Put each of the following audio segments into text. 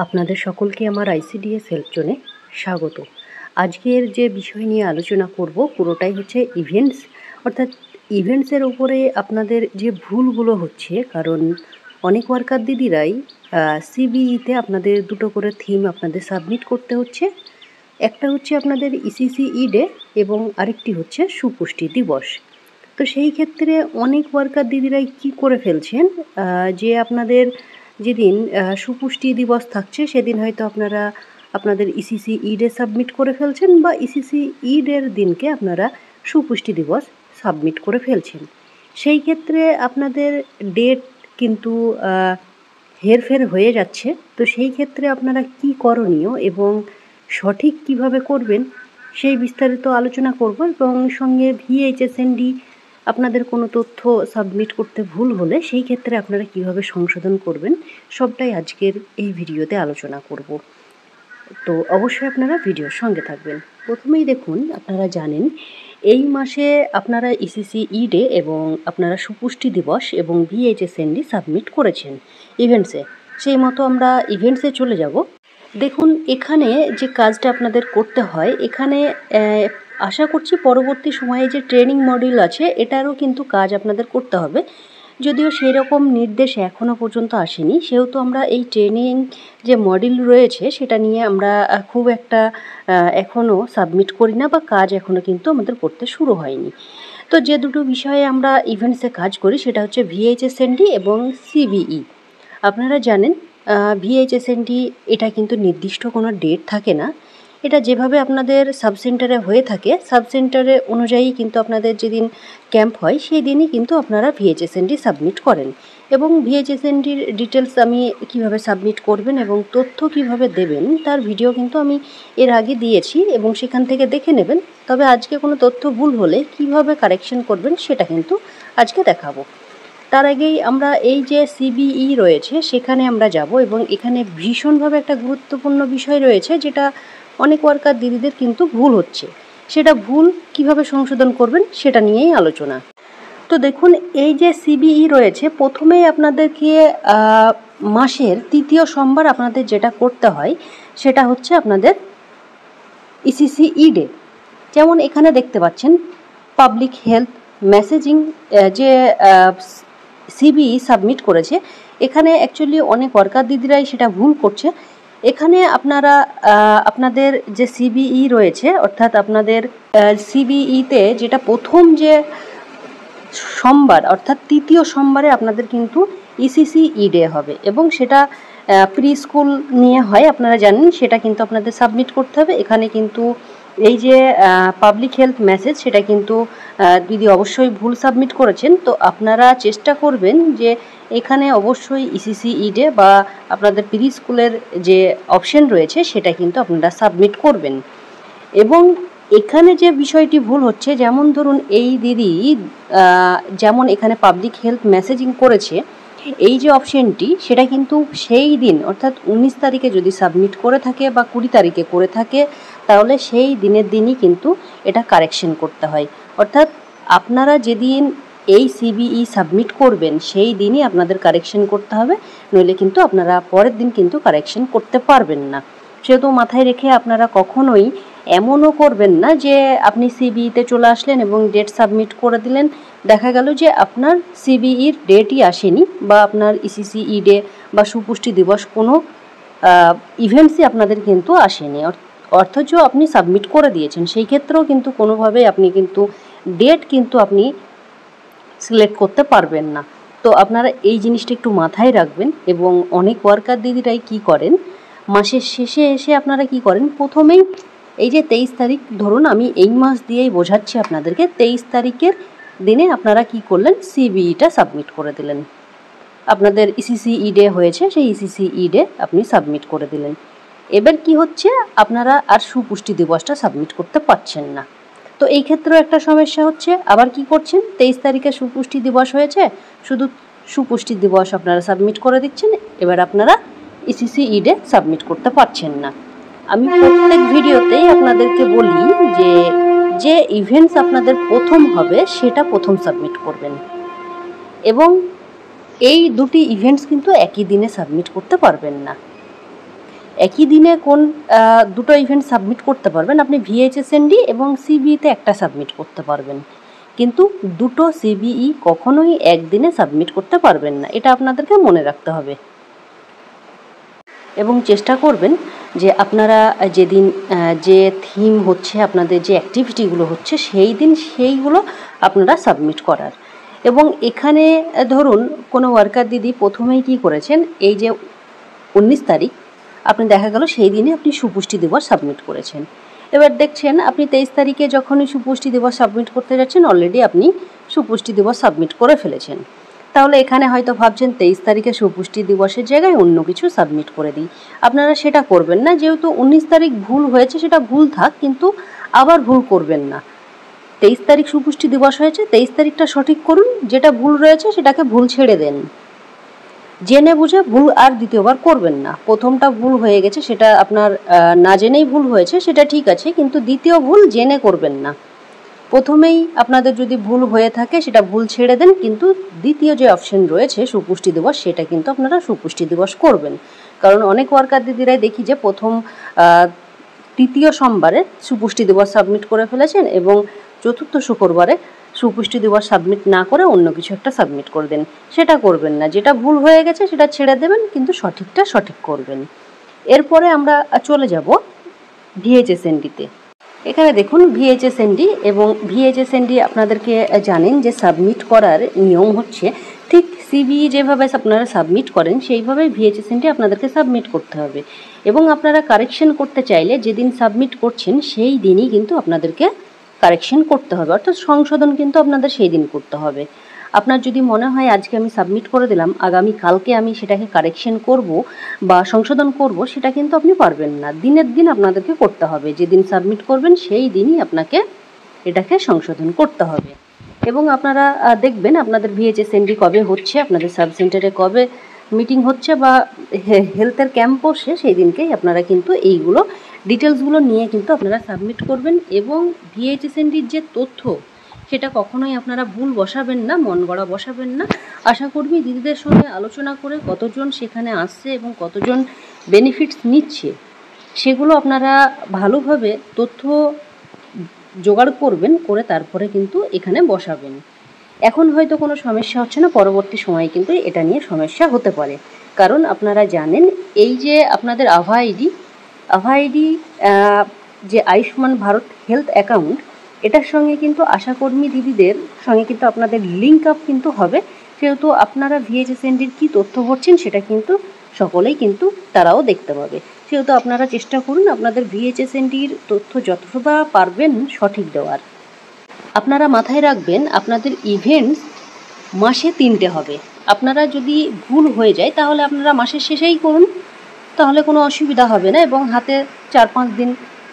আপনাদের সকলকে আমার আইসিডিএস হেল্প জোনে স্বাগত। আজকের যে বিষয় নিয়ে আলোচনা করব পুরোটাই হচ্ছে ইভেন্টস, অর্থাৎ ইভেন্টসের উপরে আপনাদের যে ভুলগুলো হচ্ছে। কারণ অনেক ওয়ার্কার দিদিরাই সিবিইতে আপনাদের দুটো করে থিম আপনাদের সাবমিট করতে হচ্ছে। একটা হচ্ছে আপনাদের ইসিসিই ডে এবং আরেকটি হচ্ছে সুপুষ্টি দিবস। তো সেই ক্ষেত্রে অনেক ওয়ার্কার দিদিরাই কি করে ফেলছেন, যে আপনাদের যেদিন সুপুষ্টি দিবস থাকছে সেদিন হয়তো আপনারা আপনাদের ইসিসিই ডে সাবমিট করে ফেলছেন, বা ইসিসিই ডের দিনকে আপনারা সুপুষ্টি দিবস সাবমিট করে ফেলছেন। সেই ক্ষেত্রে আপনাদের ডেট কিন্তু হেরফের হয়ে যাচ্ছে। তো সেই ক্ষেত্রে আপনারা কি করণীয় এবং সঠিক কিভাবে করবেন সেই বিস্তারিত আলোচনা করব, এবং সঙ্গে ভিএইচএসএনডি আপনাদের কোনো তথ্য সাবমিট করতে ভুল হলে সেই ক্ষেত্রে আপনারা কিভাবে সংশোধন করবেন সবটাই আজকের এই ভিডিওতে আলোচনা করব। তো অবশ্যই আপনারা ভিডিওর সঙ্গে থাকবেন। প্রথমেই দেখুন, আপনারা জানেন এই মাসে আপনারা ইসিসিই ডে এবং আপনারা সুপুষ্টি দিবস এবং ভিএইচএসএনডি সাবমিট করেছেন ইভেন্টসে। সেই মতো আমরা ইভেন্টসে চলে যাব। দেখুন, এখানে যে কাজটা আপনাদের করতে হয়, এখানে আশা করছি পরবর্তী সময়ে যে ট্রেনিং মডিউল আছে এটারও কিন্তু কাজ আপনাদের করতে হবে। যদিও সেই রকম নির্দেশ এখনও পর্যন্ত আসেনি, সেহেতু আমরা এই ট্রেনিং যে মডিউল রয়েছে সেটা নিয়ে আমরা খুব একটা এখনও সাবমিট করি না, বা কাজ এখনও কিন্তু আমাদের করতে শুরু হয়নি। তো যে দুটো বিষয়ে আমরা ইভেন্টসে কাজ করি সেটা হচ্ছে ভিএইচএসএনডি এবং সিবিই। আপনারা জানেন ভিএইচএসএনডি এটা কিন্তু নির্দিষ্ট কোনো ডেট থাকে না। এটা যেভাবে আপনাদের সাবসেন্টারে হয়ে থাকে, সাবসেন্টারে অনুযায়ী কিন্তু আপনাদের যেদিন ক্যাম্প হয় সেই দিনই কিন্তু আপনারা ভিএইচএসএনডি সাবমিট করেন। এবং ভিএইচএসএনডির ডিটেলস আমি কিভাবে সাবমিট করবেন এবং তথ্য কিভাবে দেবেন তার ভিডিও কিন্তু আমি এর আগে দিয়েছি, এবং সেখান থেকে দেখে নেবেন। তবে আজকে কোনো তথ্য ভুল হলে কিভাবে কারেকশন করবেন সেটা কিন্তু আজকে দেখাবো। তার আগেই আমরা এই যে সিবিই রয়েছে সেখানে আমরা যাব, এবং এখানে ভীষণভাবে একটা গুরুত্বপূর্ণ বিষয় রয়েছে যেটা অনেক ওয়ার্কার দিদিদের কিন্তু ভুল হচ্ছে। সেটা ভুল কিভাবে সংশোধন করবেন সেটা নিয়েই আলোচনা। তো দেখুন, এই যে সিবিই রয়েছে, প্রথমেই আপনাদেরকে মাসের তৃতীয় সোমবার আপনাদের যেটা করতে হয় সেটা হচ্ছে আপনাদের ইসিসিই ডে। যেমন এখানে দেখতে পাচ্ছেন পাবলিক হেলথ মেসেজিং যে সিবিই সাবমিট করেছে, এখানে অ্যাকচুয়ালি অনেক ওয়ার্কার দিদিরাই সেটা ভুল করছে। এখানে আপনারা আপনাদের যে সিবিই রয়েছে, অর্থাৎ আপনাদের সিবিইতে যেটা প্রথম যে সোমবার অর্থাৎ তৃতীয় সোমবারে আপনাদের কিন্তু ইসিসিই ডে হবে, এবং সেটা প্রি স্কুল নিয়ে হয় আপনারা জানেন, সেটা কিন্তু আপনাদের সাবমিট করতে হবে। এখানে কিন্তু এই যে পাবলিক হেলথ মেসেজ সেটা কিন্তু দিদি অবশ্যই ভুল সাবমিট করেছেন। তো আপনারা চেষ্টা করবেন যে এখানে অবশ্যই ইসিসিই ডে বা আপনাদের প্রি স্কুলের যে অপশন রয়েছে সেটা কিন্তু আপনারা সাবমিট করবেন। এবং এখানে যে বিষয়টি ভুল হচ্ছে, যেমন ধরুন এই দিদি যেমন এখানে পাবলিক হেলথ মেসেজিং করেছে, এই যে অপশনটি সেটা কিন্তু সেই দিন অর্থাৎ 19 তারিখে যদি সাবমিট করে থাকে বা 20 তারিখে করে থাকে, তাহলে সেই দিনের দিনই কিন্তু এটা কারেকশন করতে হয়। অর্থাৎ আপনারা যেদিন এই সিবিই সাবমিট করবেন সেই দিনই আপনাদের কারেকশন করতে হবে, নইলে কিন্তু আপনারা পরের দিন কিন্তু কারেকশন করতে পারবেন না। সেহেতু মাথায় রেখে আপনারা কখনোই এমনও করবেন না যে আপনি সিবিইতে চলে আসলেন এবং ডেট সাবমিট করে দিলেন, দেখা গেল যে আপনার সিবিইর ডেটই আসেনি, বা আপনার ইসিসিই ডে বা সুপুষ্টি দিবস কোনো ইভেন্টসই আপনাদের কিন্তু আসেনি, অথচ আপনি সাবমিট করে দিয়েছেন। সেই ক্ষেত্রেও কিন্তু কোনোভাবেই আপনি কিন্তু ডেট কিন্তু আপনি সিলেক্ট করতে পারবেন না। তো আপনারা এই জিনিসটা একটু মাথায় রাখবেন। এবং অনেক ওয়ার্কার দিদিরাই কি করেন, মাসের শেষে এসে আপনারা কি করেন, প্রথমেই এই যে 23 তারিখ, ধরুন আমি এই মাস দিয়েই বোঝাচ্ছি আপনাদেরকে, 23 তারিখের দিনে আপনারা কি করলেন, সিবিইটা সাবমিট করে দিলেন। আপনাদের ইসিসিই ডে হয়েছে, সেই ইসিসিই ডে আপনি সাবমিট করে দিলেন। এবার কি হচ্ছে, আপনারা আর সুপুষ্টি দিবসটা সাবমিট করতে পারছেন না। তো এই ক্ষেত্রেও একটা সমস্যা হচ্ছে। আবার কি করছেন, 23 তারিখে সুপুষ্টি দিবস হয়েছে, শুধু সুপুষ্টি দিবস আপনারা সাবমিট করে দিচ্ছেন, এবার আপনারা ইসিসিই ডে সাবমিট করতে পারছেন না। আমি প্রত্যেক ভিডিওতেই আপনাদেরকে বলি যে যে ইভেন্টস আপনাদের প্রথম হবে সেটা প্রথম সাবমিট করবেন, এবং এই দুটি ইভেন্টস কিন্তু একই দিনে সাবমিট করতে পারবেন না। একই দিনে কোন দুটো ইভেন্ট সাবমিট করতে পারবেন, আপনি ভিএইচএসএনডি এবং সিবিইতে একটা সাবমিট করতে পারবেন, কিন্তু দুটো সিবিই কখনোই একদিনে সাবমিট করতে পারবেন না, এটা আপনাদেরকে মনে রাখতে হবে। এবং চেষ্টা করবেন যে আপনারা যেদিন যে থিম হচ্ছে, আপনাদের যে অ্যাক্টিভিটিগুলো হচ্ছে সেই দিন সেইগুলো আপনারা সাবমিট করার। এবং এখানে ধরুন কোনো ওয়ার্কার দিদি প্রথমেই কী করেছেন, এই যে 19 তারিখ আপনি দেখা গেল সেই দিনে আপনি সুপুষ্টি দিবস সাবমিট করেছেন। এবার দেখছেন আপনি 23 তারিখে যখনই সুপুষ্টি দিবস সাবমিট করতে যাচ্ছেন অলরেডি আপনি সুপুষ্টি দিবস সাবমিট করে ফেলেছেন। তাহলে এখানে হয়তো ভাবছেন 23 তারিখে সুপুষ্টি দিবসের জায়গায় অন্য কিছু সাবমিট করে দিই। আপনারা সেটা করবেন না, যেহেতু 19 তারিখ ভুল হয়েছে সেটা ভুল থাক, কিন্তু আবার ভুল করবেন না। 23 তারিখ সুপুষ্টি দিবস হয়েছে, 23 তারিখটা সঠিক করুন, যেটা ভুল রয়েছে সেটাকে ভুল ছেড়ে দেন। জেনে বুঝে ভুল আর দ্বিতীয়বার করবেন না। প্রথমটা ভুল হয়ে গেছে, সেটা আপনার না জেনেই ভুল হয়েছে, সেটা ঠিক আছে, কিন্তু দ্বিতীয় ভুল জেনে করবেন না। প্রথমেই আপনাদের যদি ভুল হয়ে থাকে সেটা ভুল ছেড়ে দেন, কিন্তু দ্বিতীয় যে অপশন রয়েছে সুপুষ্টি দিবস, সেটা কিন্তু আপনারা সুপুষ্টি দিবস করবেন। কারণ অনেক ওয়ার্কার দিদিরাই দেখি যে তৃতীয় সোমবারে সুপুষ্টি দিবস সাবমিট করে ফেলেছেন এবং চতুর্থ শুক্রবারে সুপুষ্টি দিবস সাবমিট না করে অন্য কিছু একটা সাবমিট করে দেন। সেটা করবেন না, যেটা ভুল হয়ে গেছে সেটা ছেড়ে দেবেন, কিন্তু সঠিকটা সঠিক করবেন। এরপরে আমরা চলে যাব ভিএইচএসএনডিতে। এখানে দেখুন ভিএইচএসএনডি এবং ভিএইচএসএনডি আপনাদেরকে জানেন যে সাবমিট করার নিয়ম হচ্ছে ঠিক সিবিই যেভাবে আপনারা সাবমিট করেন সেইভাবে ভিএইচএসএনডি আপনাদেরকে সাবমিট করতে হবে। এবং আপনারা কারেকশন করতে চাইলে যেদিন সাবমিট করছেন সেই দিনই কিন্তু আপনাদেরকে কারেকশন করতে হবে, অর্থাৎ সংশোধন কিন্তু আপনাদের সেই দিন করতে হবে। আপনার যদি মনে হয় আজকে আমি সাবমিট করে দিলাম, আগামী কালকে আমি সেটাকে কারেকশন করব বা সংশোধন করব, সেটা কিন্তু আপনি পারবেন না। দিনের দিন আপনাদেরকে করতে হবে, যেদিন সাবমিট করবেন সেই দিনই আপনাকে এটাকে সংশোধন করতে হবে। এবং আপনারা দেখবেন আপনাদের ভিএইচএসএনডি কবে হচ্ছে, আপনাদের সাব সেন্টারে কবে মিটিং হচ্ছে বা হেলথের ক্যাম্প বসে, সেই দিনকেই আপনারা কিন্তু এইগুলো ডিটেলসগুলো নিয়ে কিন্তু আপনারা সাবমিট করবেন। এবং ভিএইচএসএনডির যে তথ্য সেটা কখনোই আপনারা ভুল বসাবেন না, মন গড়া বসাবেন না। আশাকর্মী দিদিদের সঙ্গে আলোচনা করে কতজন সেখানে আসছে এবং কতজন বেনিফিটস নিচ্ছে সেগুলো আপনারা ভালোভাবে তথ্য জোগাড় করবেন, করে তারপরে কিন্তু এখানে বসাবেন। এখন হয়তো কোনো সমস্যা হচ্ছে না, পরবর্তী সময়ে কিন্তু এটা নিয়ে সমস্যা হতে পারে। কারণ আপনারা জানেন এই যে আপনাদের আভা আইডি যে আয়ুষ্মান ভারত হেলথ অ্যাকাউন্ট, এটার সঙ্গে কিন্তু আশাকর্মী দিদিদের সঙ্গে কিন্তু আপনাদের লিঙ্ক আপ কিন্তু হবে। সেহেতু আপনারা ভিএইচএসএনডির কী তথ্য ভরছেন সেটা কিন্তু সকলেই কিন্তু তারাও দেখতে পাবে। সেহেতু আপনারা চেষ্টা করুন আপনাদের ভিএইচএসএনডির তথ্য যতটা পারবেন সঠিক দেওয়ার। আপনারা মাথায় রাখবেন আপনাদের ইভেন্টস মাসে 3টে হবে। আপনারা যদি ভুল হয়ে যায় তাহলে আপনারা মাসের শেষেই করুন, তাহলে কোনো অসুবিধা হবে না এবং হাতে 4-5 দিন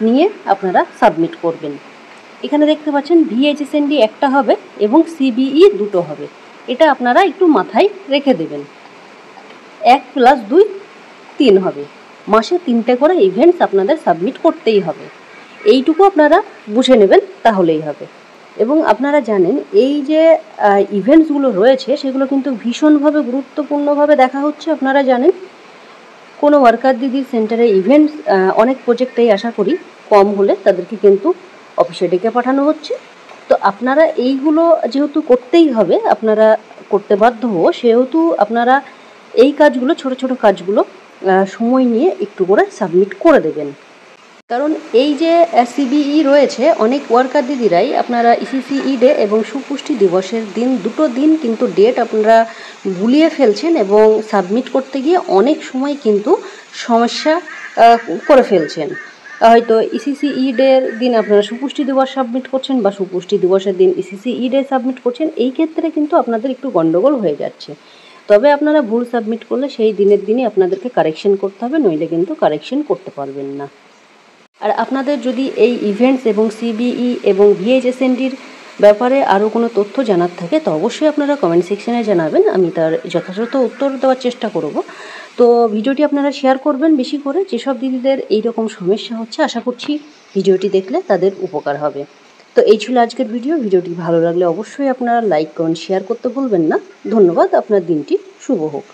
নিয়ে আপনারা সাবমিট করবেন। এখানে দেখতে পাচ্ছেন ভিএইচএসএনডি একটা হবে এবং সিবিই 2টো হবে। এটা আপনারা একটু মাথায় রেখে দেবেন। 1 + 2 3 হবে। মাসে 3টে করে ইভেন্টস আপনাদের সাবমিট করতেই হবে। এইটুকু আপনারা বুঝে নেবেন, তাহলেই হবে। এবং আপনারা জানেন এই যে ইভেন্টসগুলো রয়েছে সেগুলো কিন্তু ভীষণভাবে গুরুত্বপূর্ণভাবে দেখা হচ্ছে। আপনারা জানেন কোনো ওয়ার্কার দিদির সেন্টারে ইভেন্টস অনেক প্রজেক্টেই আশা করি কম হলে তাদেরকে কিন্তু অফিসে ডেকে পাঠানো হচ্ছে। তো আপনারা এইগুলো যেহেতু করতেই হবে, আপনারা করতে বাধ্য, সেহেতু আপনারা এই কাজগুলো ছোট ছোট কাজগুলো সময় নিয়ে একটু করে সাবমিট করে দেবেন। কারণ এই যে সিবিই রয়েছে অনেক ওয়ার্কার দিদিরাই আপনারা ইসিসিই ডে এবং সুপুষ্টি দিবসের দিন, দুটো দিন কিন্তু ডেট আপনারা ভুলিয়ে ফেলছেন এবং সাবমিট করতে গিয়ে অনেক সময় কিন্তু সমস্যা করে ফেলছেন। হয়তো ইসিসিই ডের দিন আপনারা সুপুষ্টি দিবস সাবমিট করছেন বা সুপুষ্টি দিবসের দিন ইসিসিই ডে সাবমিট করছেন, এই ক্ষেত্রে কিন্তু আপনাদের একটু গণ্ডগোল হয়ে যাচ্ছে। তবে আপনারা ভুল সাবমিট করলে সেই দিনের দিনই আপনাদেরকে কারেকশন করতে হবে, নইলে কিন্তু কারেকশন করতে পারবেন না। আর আপনাদের যদি এই ইভেন্টস এবং সিবিই এবং ভিএইচএসএনডির ব্যাপারে আরও কোনো তথ্য জানার থাকে তো অবশ্যই আপনারা কমেন্ট সেকশনে জানাবেন, আমি তার যথাযথ উত্তর দেওয়ার চেষ্টা করব। তো ভিডিওটি আপনারা শেয়ার করবেন বেশি করে, যেসব দিদিদের এইরকম সমস্যা হচ্ছে আশা করছি ভিডিওটি দেখলে তাদের উপকার হবে। তো এই ছিল আজকের ভিডিওটি ভালো লাগলে অবশ্যই আপনারা লাইক কমেন্ট শেয়ার করতে ভুলবেন না। ধন্যবাদ, আপনার দিনটি শুভ হোক।